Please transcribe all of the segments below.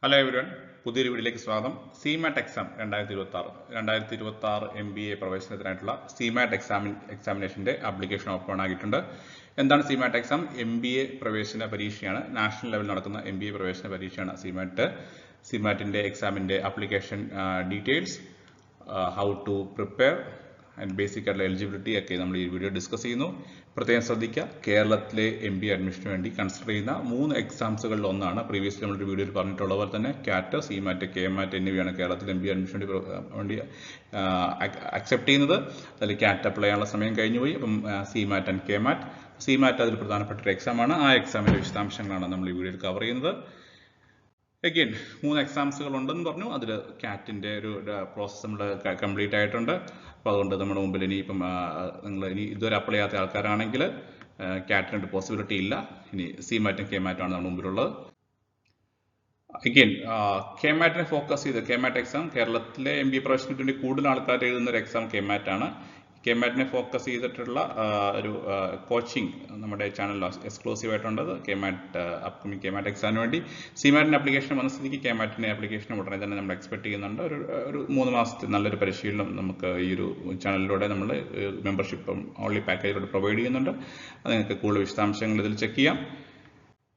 Hello everyone, പുതിയൊരു വീഡിയോയിലേക്ക് സ്വാഗതം. സിമാറ്റ് എക്സാം 2026 MBA പ്രവേശനത്തിനായിട്ടുള്ള സിമാറ്റ് എക്സാമിനേഷൻ്റെ ആപ്ലിക്കേഷൻ ഓപ്പൺ ആക്കിയിട്ടുണ്ട്. എന്താണ് സിമാറ്റ് എക്സാം? MBA പ്രവേശന പരീക്ഷയാണ്. നാഷണൽ ലെവലിൽ നടക്കുന്ന MBA പ്രവേശന പരീക്ഷയാണ് സിമാറ്റ്. സിമാറ്റിൻ്റെ എക്സാമിൻ്റെ application details, how to prepare and basic ആയിട്ടുള്ള എലിജിബിലിറ്റി ഒക്കെ നമ്മൾ ഈ വീഡിയോ ഡിസ്കസ് ചെയ്യുന്നു. പ്രത്യേകം ശ്രദ്ധിക്കുക, കേരളത്തിലെ MBA അഡ്മിഷന് വേണ്ടി കൺസിഡർ ചെയ്യുന്ന 3 എക്സാംസുകളിൽ ഒന്നാണ്. പ്രീവിയസ്ലി നമ്മളൊരു വീഡിയോയിൽ പറഞ്ഞിട്ടുള്ള പോലെ തന്നെ CAT, CMAT, KMAT എന്നിവയാണ് കേരളത്തിൽ MBA അഡ്മിഷന് വേണ്ടി അക്സെപ്റ്റ് ചെയ്യുന്നത്. അതിൽ CAT അപ്ലൈ ചെയ്യാനുള്ള സമയം കഴിഞ്ഞു പോയി. അപ്പം CMAT ആൻഡ് KMAT. CMAT അതിൽ പ്രധാനപ്പെട്ട ഒരു എക്സാമാണ്. ആ എക്സാമിൻ്റെ വിശദാംശങ്ങളാണ് നമ്മൾ ഈ വീഡിയോയിൽ കവർ ചെയ്യുന്നത്. അഗെയിൻ 3 എക്സാംസുകൾ ഉണ്ടെന്ന് പറഞ്ഞു. അതിൽ CATൻ്റെ ഒരു പ്രോസസ്സ് നമ്മൾ കംപ്ലീറ്റ് ആയിട്ടുണ്ട്. അപ്പോൾ അതുകൊണ്ട് നമ്മുടെ മുമ്പിൽ ഇനിയിപ്പം നിങ്ങൾ ഇനി ഇതുവരെ അപ്ലൈ ചെയ്യാത്ത ആൾക്കാരാണെങ്കിൽ CATന് പോസിബിലിറ്റി ഇല്ല. ഇനി CMATും KMATും ആണ് നമ്മുടെ മുമ്പിലുള്ളത്. അഗെയിൻ KMATനെ ഫോക്കസ് ചെയ്ത് KMAT എക്സാം കേരളത്തിലെ MBA പ്രവേശനത്തിന് വേണ്ടി കൂടുതൽ ആൾക്കാർ എഴുതുന്ന ഒരു എക്സാം KMAT ആണ്. KMATനെ ഫോക്കസ് ചെയ്തിട്ടുള്ള ഒരു കോച്ചിങ് നമ്മുടെ ചാനലിൽ എക്സ്ക്ലൂസീവ് ആയിട്ടുണ്ട്. അപ്കമിങ് KMAT എക്സാമിന് വേണ്ടി CMATൻ്റെ ആപ്ലിക്കേഷൻ വന്ന സ്ഥിതിക്ക് KMATൻ്റെ ആപ്ലിക്കേഷൻ ഉടനെ തന്നെ നമ്മൾ എക്സ്പെക്ട് ചെയ്യുന്നുണ്ട്. ഒരു 3 മാസത്തെ നല്ലൊരു പരിശീലനം നമുക്ക് ഈ ഒരു ചാനലിലൂടെ നമ്മൾ മെമ്പർഷിപ്പ് ഓൺലി പാക്കേജിലൂടെ പ്രൊവൈഡ് ചെയ്യുന്നുണ്ട്. അത് നിങ്ങൾക്ക് കൂടുതൽ വിശദാംശങ്ങൾ ഇതിൽ ചെക്ക് ചെയ്യാം.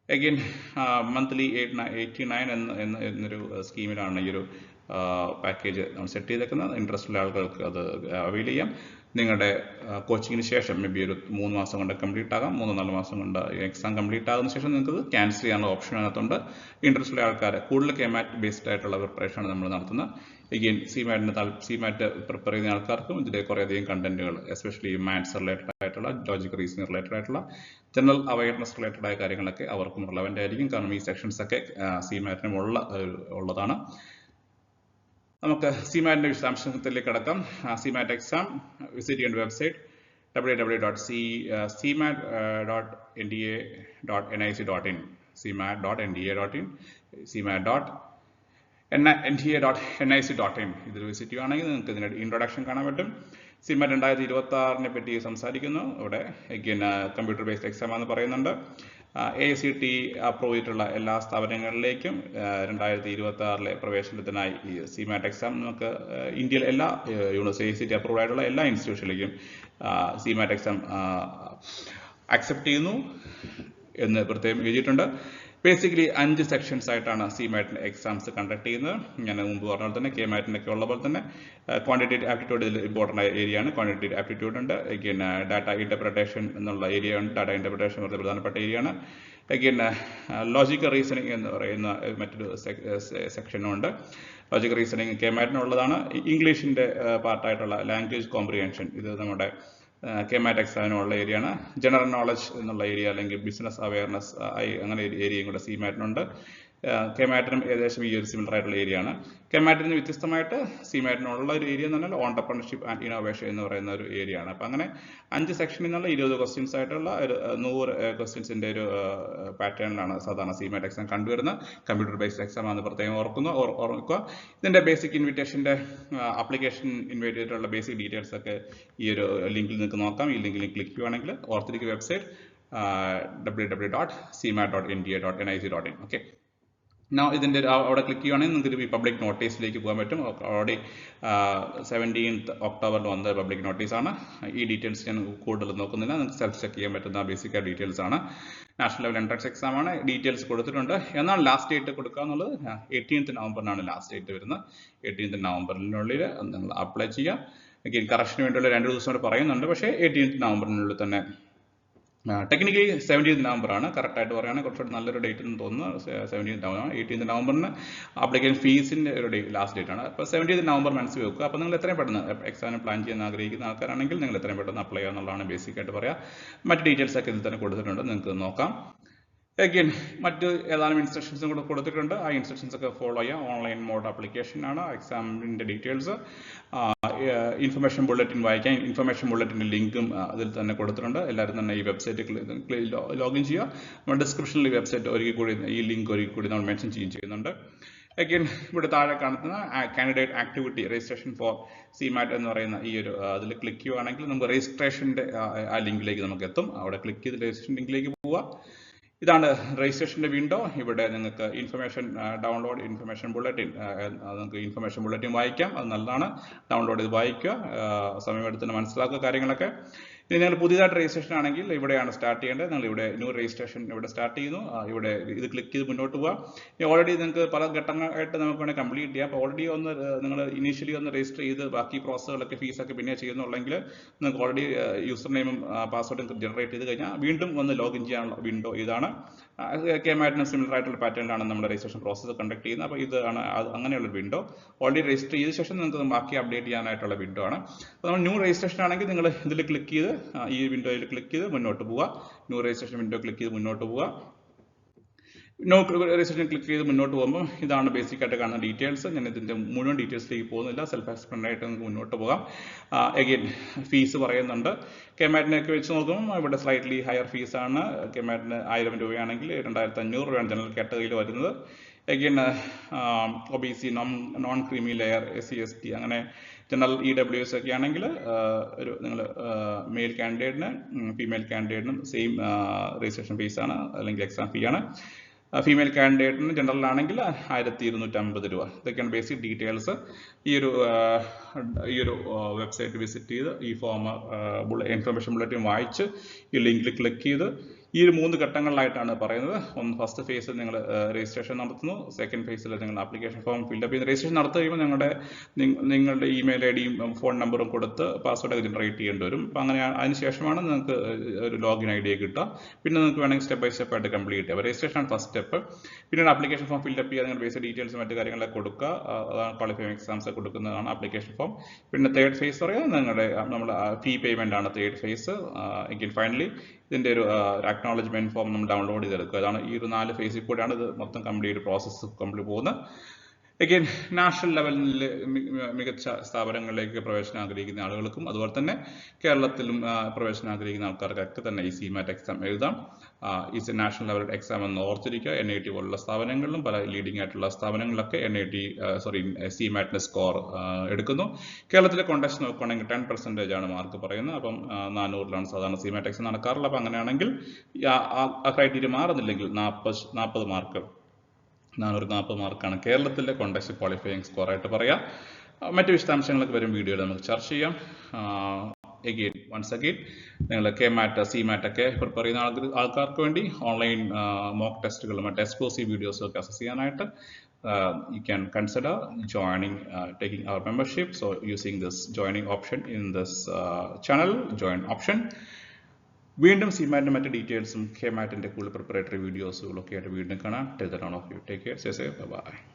അഗെയിൻ മന്ത്ലി 89 എന്നൊരു സ്കീമിലാണ് ഈ ഒരു പാക്കേജ് നമ്മൾ സെറ്റ് ചെയ്തേക്കുന്നത്. ഇൻട്രസ്റ്റ് ഉള്ള ആളുകൾക്ക് അത് അവൈൽ ചെയ്യാം. നിങ്ങളുടെ കോച്ചിങ്ങിന് ശേഷം മേ ബി ഒരു 3 മാസം കൊണ്ട് കംപ്ലീറ്റ് ആകാം. 3-4 മാസം കൊണ്ട് എക്സാം കംപ്ലീറ്റ് ആകുന്ന ശേഷം നിങ്ങൾക്ക് ക്യാൻസൽ ചെയ്യാനുള്ള ഓപ്ഷൻ അതിനകത്തുണ്ട്. ഇൻട്രസ്റ്റ് ഉള്ള ആൾക്കാർ കൂടുതൽ KMAT ബേസ്ഡ് ആയിട്ടുള്ള പ്രിപ്പറേഷനാണ് നമ്മൾ നടത്തുന്നത്. എഗെയിൻ സിമാറ്റ് പ്രിപ്പയർ ചെയ്യുന്ന ആൾക്കാർക്കും ഇതിലെ കുറേയധികം കണ്ടന്റുകൾ, എസ്പെഷ്യലി മാത്സ് റിലേറ്റഡ് ആയിട്ടുള്ള, ലോജിക് റീസണിംഗ് റിലേറ്റഡ് ആയിട്ടുള്ള, ജനറൽ അവയർനെസ് റിലേറ്റഡ് ആയ കാര്യങ്ങളൊക്കെ അവർക്കും റിലവൻ്റ് ആയിരിക്കും. കാരണം ഈ സെക്ഷൻസ് ഒക്കെ സിമാറ്റിനും ഉള്ളതാണ്. നമുക്ക് സിമാറ്റിൻ്റെ വിശദാംശത്തിലേക്ക് കടക്കാം. സിമാറ്റ് എക്സാം വിസിറ്റ് ചെയ്യേണ്ട വെബ്സൈറ്റ് www.cmat.nda.nic.in, cmat.nda.in, cmat.nda.nic.in. ഇതിൽ വിസിറ്റ് ചെയ്യുകയാണെങ്കിൽ നിങ്ങൾക്ക് ഇതിൻ്റെ ഇൻട്രൊഡക്ഷൻ കാണാൻ പറ്റും. സിമാറ്റ് 2026 പറ്റി സംസാരിക്കുന്നു. ഇവിടെ അഗെയിൻ കമ്പ്യൂട്ടർ ബേസ്ഡ് എക്സാം ആണെന്ന് പറയുന്നുണ്ട്. AICTE അപ്രൂവ് ചെയ്തിട്ടുള്ള എല്ലാ സ്ഥാപനങ്ങളിലേക്കും 2026 പ്രവേശനത്തിനായി ഈ സിമാറ്റ് എക്സാം നമുക്ക് ഇന്ത്യയിലെ എല്ലാ AICTE അപ്രൂവ് ആയിട്ടുള്ള എല്ലാ ഇൻസ്റ്റിറ്റ്യൂഷനിലേക്കും സിമാറ്റ് എക്സാം അക്സെപ്റ്റ് ചെയ്യുന്നു എന്ന് പ്രത്യേകം എഴുതിയിട്ടുണ്ട്. ബേസിക്കലി 5 സെക്ഷൻസ് ആയിട്ടാണ് സിമാറ്റിൻ്റെ എക്സാംസ് കണ്ടക്ട് ചെയ്യുന്നത്. ഞാൻ മുമ്പ് പറഞ്ഞ പോലെ തന്നെ KMATനൊക്കെ ഉള്ള പോലെ തന്നെ ക്വാണ്ടിറ്റേറ്റീവ് ആപ്റ്റിറ്റ്യൂഡ് ഇതിൽ ഇമ്പോർട്ടൻ്റ് ആയ ഏരിയ ആണ്. ക്വാണ്ടിറ്റേറ്റീവ് ആപ്റ്റിറ്റ്യൂഡ് ഉണ്ട്. അഗെയിൻ ഡാറ്റ ഇൻ്റർപ്രിട്ടേഷൻ എന്നുള്ള ഏരിയ ഉണ്ട്. ഡാറ്റ ഇൻ്റർപ്രിട്ടേഷൻ വളരെ പ്രധാനപ്പെട്ട ഏരിയ ആണ്. അഗെയിൻ ലോജിക്കൽ റീസണിങ് എന്ന് പറയുന്ന മറ്റൊരു സെക്ഷനും ഉണ്ട്. ലോജിക്കൽ റീസണിങ് KMATനുള്ളതാണ്. ഇംഗ്ലീഷിൻ്റെ പാർട്ടായിട്ടുള്ള ലാംഗ്വേജ് കോംപ്രിഹെൻഷൻ, ഇത് നമ്മുടെ KMAT എക്സാമിനുള്ള ഏരിയ ആണ്. ജനറൽ നോളജ് എന്നുള്ള ഏരിയ അല്ലെങ്കിൽ ബിസിനസ് അവയർനെസ് അങ്ങനെ ഒരു ഏരിയയും കൂടെ സിമാറ്റിനുണ്ട്. KMATനും ഏകദേശം ഈ ഒരു സിമിലർ ആയിട്ടുള്ള ഏരിയ ആണ്. KMATന് വ്യത്യസ്തമായിട്ട് സിമാറ്റിനുള്ള ഒരു ഏരിയ എന്ന് പറഞ്ഞാൽ ഓണ്ടർപ്രണർഷിപ്പ് ആൻഡ് ഇന്നോവേഷൻ എന്ന് പറയുന്ന ഒരു ഏരിയ ആണ്. അപ്പം അങ്ങനെ 5 സെക്ഷനിൽ നിന്നുള്ള 20 ക്വസ്റ്റ്യൻസ് ആയിട്ടുള്ള ഒരു 100 ക്വസ്റ്റ്യൻസിൻ്റെ ഒരു പാറ്റേണിലാണ് സാധാരണ സിമാറ്റ് എക്സാം കണ്ടുവരുന്നത്. കമ്പ്യൂട്ടർ ബേസ്ഡ് എക്സാം ആണെന്ന് പ്രത്യേകം ഓർക്കുക. ഇതിൻ്റെ ബേസിക് ഇൻവിറ്റേഷൻ്റെ ആപ്ലിക്കേഷൻ ഇൻവൈറ്റ് ചെയ്തിട്ടുള്ള ബേസിക് ഡീറ്റെയിൽസ് ഒക്കെ ഈ ഒരു ലിങ്കിൽ നിങ്ങൾക്ക് നോക്കാം. ഈ ലിങ്കിൽ ക്ലിക്ക് ചെയ്യുകയാണെങ്കിൽ ഓർത്തിരിക്കുക വെബ്സൈറ്റ് www.cmat.nda.nic.in. ഓക്കെ, ഇതിൻ്റെ അവിടെ ക്ലിക്ക് ചെയ്യുകയാണെങ്കിൽ നിങ്ങൾക്ക് ഈ പബ്ലിക് നോട്ടീസിലേക്ക് പോകാൻ പറ്റും. ഓൾറെഡി 17th ഒക്ടോബറിൽ വന്ന പബ്ലിക് നോട്ടീസാണ്. ഈ ഡീറ്റെയിൽസ് ഞാൻ കൂടുതൽ നോക്കുന്നില്ല. നിങ്ങൾക്ക് സെൽഫ് ചെക്ക് ചെയ്യാൻ പറ്റുന്ന ബേസിക് ഡീറ്റെയിൽസ് ആണ്. നാഷണൽ ലെവൽ എൻട്രൻസ് എക്സാം ആണ്. ഡീറ്റെയിൽസ് കൊടുത്തിട്ടുണ്ട്. എന്നാൽ ലാസ്റ്റ് ഡേറ്റ് കൊടുക്കുക എന്നുള്ളത് 18th നവംബറിനാണ് ലാസ്റ്റ് ഡേറ്റ് വരുന്നത്. 18th നവംബറിനുള്ളിൽ നിങ്ങൾ അപ്ലൈ ചെയ്യുക. എഗെയിൻ കറക്ഷന് വേണ്ടിയുള്ള 2 ദിവസം കൂടെ പറയുന്നുണ്ട്. പക്ഷേ 18th നവംബറിനുള്ളിൽ തന്നെ, ടെക്നിക്കലി 17th നവംബറാണ് കറക്റ്റായിട്ട് പറയുകയാണെങ്കിൽ കുറച്ചുകൂടി നല്ലൊരു ഡേറ്റ് എന്ന് തോന്നുന്നു. 17th നവംബർ 18th നവംബറിന് ആപ്ലിക്കേഷൻ ഫീസിൻ്റെ ഒരു ലാസ്റ്റ് ഡേറ്റ് ആണ്. അപ്പോൾ 17th നവംബർ മനസ്സിൽ വെക്കുക. അപ്പോൾ നിങ്ങൾ എത്രയും പെട്ടെന്ന് എക്സാമിന് പ്ലാൻ ചെയ്യാൻ ആഗ്രഹിക്കുന്ന ആൾക്കാരാണെങ്കിൽ നിങ്ങൾ എത്രയും പെട്ടെന്ന് അപ്ലൈ ചെയ്യുക എന്നുള്ളതാണ് ബേസിക്കായിട്ട് പറയാം. മറ്റ് ഡീറ്റെയിൽസ് ഒക്കെ ഇതിൽ തന്നെ കൊടുത്തിട്ടുണ്ട്, നിങ്ങൾക്ക് നോക്കാം. അഗെയിൻ മറ്റ് ഏതാനും ഇൻസ്ട്രക്ഷൻസും കൂടെ കൊടുത്തിട്ടുണ്ട്. ആ ഇൻസ്ട്രക്ഷൻസ് ഒക്കെ ഫോളോ ചെയ്യാം. ഓൺലൈൻ മോഡ് ആപ്ലിക്കേഷനാണ്. എക്സാമിൻ്റെ ഡീറ്റെയിൽസ്, ഇൻഫർമേഷൻ ബുള്ളറ്റിൻ വായിക്കാം. ഇൻഫർമേഷൻ ബുള്ളറ്റിൻ്റെ ലിങ്കും അതിൽ തന്നെ കൊടുത്തിട്ടുണ്ട്. എല്ലാവരും തന്നെ ഈ വെബ്സൈറ്റിൽ ലോഗിൻ ചെയ്യുക. നമ്മുടെ ഡിസ്ക്രിപ്ഷനിൽ ഈ വെബ്സൈറ്റ് ഈ ലിങ്ക് ഒരിക്കൽ കൂടി നമ്മൾ മെൻഷൻ ചെയ്യുന്നുണ്ട്. അഗെയിൻ ഇവിടെ താഴെ കാണുന്ന candidate activity registration four SIEMAT എന്ന് പറയുന്ന ഈ ഒരു അതിൽ ക്ലിക്ക് ചെയ്യുകയാണെങ്കിൽ നമുക്ക് രജിസ്ട്രേഷൻ്റെ ആ ലിങ്കിലേക്ക് നമുക്ക് എത്തും. അവിടെ ക്ലിക്ക് ചെയ്ത് രജിസ്ട്രേഷൻ ലിങ്കിലേക്ക് പോവുക. ഇതാണ് രജിസ്ട്രേഷൻ്റെ വിൻഡോ. ഇവിടെ നിങ്ങൾക്ക് ഇൻഫർമേഷൻ ഡൗൺലോഡ് ഇൻഫർമേഷൻ ബുള്ളറ്റിൻ, നിങ്ങൾക്ക് ഇൻഫർമേഷൻ ബുള്ളറ്റിൻ വായിക്കാം. അത് നല്ലതാണ്. ഡൗൺലോഡ് ചെയ്ത് വായിക്കുക, സമയമെടുത്ത് മനസ്സിലാക്കുക കാര്യങ്ങളൊക്കെ. ഇനി നിങ്ങൾ പുതിയതായിട്ട് രജിസ്ട്രേഷൻ ആണെങ്കിൽ ഇവിടെയാണ് സ്റ്റാർട്ട് ചെയ്യേണ്ടത്. നിങ്ങൾ ഇവിടെ ന്യൂ രജിസ്ട്രേഷൻ ഇവിടെ സ്റ്റാർട്ട് ചെയ്യുന്നു. ഇവിടെ ഇത് ക്ലിക്ക് ചെയ്ത് മുന്നോട്ട് പോവുക. ഓൾറെഡി നിങ്ങൾക്ക് പല ഘട്ടങ്ങളായിട്ട് നമുക്ക് വേണമെങ്കിൽ കംപ്ലീറ്റ് ചെയ്യാം. അപ്പോൾ ഓൾറെഡി ഒന്ന് നിങ്ങൾ ഇനീഷ്യലി ഒന്ന് രജിസ്റ്റർ ചെയ്ത് ബാക്കി പ്രോസസ്സുകളൊക്കെ ഫീസൊക്കെ പിന്നെ ചെയ്യുന്നുണ്ടെങ്കിൽ നിങ്ങൾക്ക് ഓൾറെഡി യൂസർ നെയിമും പാസ്വേഡും ജനറേറ്റ് ചെയ്ത് കഴിഞ്ഞാൽ വീണ്ടും ഒന്ന് ലോഗിൻ ചെയ്യാനുള്ള വിൻഡോ ഇതാണ്. കെമാറ്റിന് സിമിലർ ആയിട്ടുള്ള പാറ്റേണിലാണ് നമ്മൾ രജിസ്ട്രേഷൻ പ്രോസസ്സ് കണ്ടക്ട് ചെയ്യുന്നത്. അപ്പോൾ ഇതാണ് അങ്ങനെയുള്ള വിൻഡോ. ഓൾറെഡി രജിസ്റ്റർ ചെയ്ത ശേഷം നിങ്ങൾക്ക് ബാക്കി അപ്ഡേറ്റ് ചെയ്യാനായിട്ടുള്ള വിൻഡോ ആണ്. അപ്പോൾ നമ്മൾ ന്യൂ രജിസ്ട്രേഷൻ ആണെങ്കിൽ നിങ്ങൾ ഇതിൽ ക്ലിക്ക് ചെയ്ത് ഈ വിൻഡോയിൽ ക്ലിക്ക് ചെയ്ത് മുന്നോട്ട് പോവുക. ന്യൂ രജിസ്ട്രേഷൻ വിൻഡോ ക്ലിക്ക് ചെയ്ത് മുന്നോട്ട് പോവുക. നോ രജിസ്ട്രേഷൻ ക്ലിക്ക് ചെയ്ത് മുന്നോട്ട് പോകുമ്പോൾ ഇതാണ് ബേസിക് ആയിട്ട് കാണുന്ന ഡീറ്റെയിൽസ്. ഞാൻ ഇതിൻ്റെ മുഴുവൻ ഡീറ്റെയിൽസിലേക്ക് പോകുന്നില്ല. സെൽഫ് എക്സ്പ്ലെയിൻ ആയിട്ട് നമുക്ക് മുന്നോട്ട് പോകാം. എഗെയിൻ ഫീസ് പറയുന്നുണ്ട്. കെമാറ്റിനൊക്കെ വെച്ച് നോക്കുമ്പോൾ ഇവിടെ സ്ലൈറ്റ്ലി ഹയർ ഫീസാണ്. കെമാറ്റിന് 1000 രൂപയാണെങ്കിൽ 2500 രൂപയാണ് ജനറൽ കാറ്റഗറിയിൽ വരുന്നത്. Again OBC non creamy layer SC/ST അങ്ങനെ ജനറൽ EWS ഒക്കെ ആണെങ്കിൽ ഒരു നിങ്ങൾ മെയിൽ കാൻഡിഡേറ്റിന് ഫീമെയിൽ കാൻഡിഡേറ്റിനും സെയിം രജിസ്ട്രേഷൻ ഫീസാണ് അല്ലെങ്കിൽ എക്സാം ഫീ ആണ്. ഫീമെയിൽ കാൻഡിഡേറ്റിന് ജനറലാണെങ്കിൽ 1250 രൂപ. ഇതൊക്കെയാണ് ബേസിക് ഡീറ്റെയിൽസ്. ഈ ഒരു വെബ്സൈറ്റ് വിസിറ്റ് ചെയ്ത് ഈ ഫോം ഇൻഫർമേഷൻ ബുള്ളറ്റിൻ വായിച്ച് ഈ ലിങ്കിൽ ക്ലിക്ക് ചെയ്ത് ഈ 3 ഘട്ടങ്ങളിലായിട്ടാണ് പറയുന്നത്. ഫസ്റ്റ് ഫേസിൽ നിങ്ങൾ രജിസ്ട്രേഷൻ നടത്തുന്നു. സെക്കൻഡ് ഫേസിൽ നിങ്ങൾ ആപ്ലിക്കേഷൻ ഫോം ഫില്ലപ്പ് ചെയ്യുന്നു. രജിസ്ട്രേഷൻ നടത്തി കഴിയുമ്പോൾ നിങ്ങളുടെ ഇമെയിൽ ഐഡിയും ഫോൺ നമ്പറും കൊടുത്ത് പാസ്വേഡൊക്കെ ജനറേറ്റ് ചെയ്യേണ്ടി വരും. അപ്പോൾ അങ്ങനെ അതിനുശേഷമാണ് നിങ്ങൾക്ക് ഒരു ലോഗിൻ ഐഡിയ കിട്ടുക. പിന്നെ നിങ്ങൾക്ക് വേണമെങ്കിൽ സ്റ്റെപ്പ് ബൈ സ്റ്റെപ്പ് ആയിട്ട് കംപ്ലീറ്റ് ചെയ്യാം. രജിസ്ട്രേഷൻ ആണ് ഫസ്റ്റ് സ്റ്റെപ്പ്. പിന്നീട് ആപ്ലിക്കേഷൻ ഫോം ഫില്ലപ്പ് ചെയ്യുക, നിങ്ങൾ ബേസിക് ഡീറ്റെയിൽസ് മറ്റു കാര്യങ്ങളൊക്കെ കൊടുക്കുക. അതാണ് ക്വാളിഫയിങ് എക്സാംസ് കൊടുക്കുന്നതാണ് ആപ്ലിക്കേഷൻ ഫോം. പിന്നെ തേർഡ് ഫേസ് പറയാം നമ്മൾ ഫീ പേയ്മെൻ്റ് ആണ് തേർഡ് ഫേസ്. എങ്കിൽ ഫൈനലി ഇതിൻ്റെ ഒരു അക്നോളജ്മെന്റ് ഫോം നമ്മൾ ഡൗൺലോഡ് ചെയ്തെടുക്കുക. അതാണ് ഈ ഒരു 4 ഫേസിൽ കൂടെയാണ് ഇത് മൊത്തം കംപ്ലീറ്റ് പ്രോസസ്സ് കംപ്ലീറ്റ് പോകുന്നത്. എഗെയിൻ നാഷണൽ ലെവലിൽ മികച്ച സ്ഥാപനങ്ങളിലേക്ക് പ്രവേശനം ആഗ്രഹിക്കുന്ന ആളുകൾക്കും അതുപോലെ തന്നെ കേരളത്തിലും പ്രവേശനം ആഗ്രഹിക്കുന്ന ആൾക്കാർക്കൊക്കെ തന്നെ ഈ CMAT എക്സാം എഴുതാം. ഈസ് നാഷണൽ ലെവൽ എക്സാം എന്ന് ഓർത്തിരിക്കുക. NIT പോലുള്ള സ്ഥാപനങ്ങളിലും പല ലീഡിംഗ് ആയിട്ടുള്ള സ്ഥാപനങ്ങളിലൊക്കെ CMAT സ്കോർ എടുക്കുന്നു. കേരളത്തിലെ കോണ്ടസ്റ്റ് നോക്കുകയാണെങ്കിൽ 10% ആണ് മാർക്ക് പറയുന്നത്. അപ്പം 400ലാണ് സാധാരണ CMAT എക്സാം നടക്കാറുള്ളത്. അപ്പം അങ്ങനെയാണെങ്കിൽ ആ ക്രൈറ്റീരിയ മാറുന്നില്ലെങ്കിൽ 40 മാർക്ക് 440 മാർക്കാണ് കേരളത്തിലെ കോണ്ടസ്റ്റ് ക്വാളിഫയിങ് സ്കോർ ആയിട്ട് പറയാം. മറ്റു വിശദാംശങ്ങളൊക്കെ വരും വീഡിയോയിൽ നമുക്ക് ചർച്ച ചെയ്യാം. വൺസ് അഗെയിൻ നിങ്ങൾ KMAT CMAT ഒക്കെ പ്രിപ്പയർ ചെയ്യുന്ന ആൾക്കാർക്ക് വേണ്ടി ഓൺലൈൻ മോക്ക് ടെസ്റ്റുകളും മറ്റ് എക്സ്ക്ലൂസീവ് വീഡിയോസും ഒക്കെ അക്സസ് ചെയ്യാനായിട്ട് you can consider taking our membership. So using this joining option in this channel, join option. വീണ്ടും CMAT മറ്റ് ഡീറ്റെയിൽസും KMAT കൂടുതൽ പ്രിപ്പറേറ്ററി വീഡിയോസുകളൊക്കെ ആയിട്ട് വീണ്ടും കാണാം. Till then, all of you take care, stay safe, bye bye.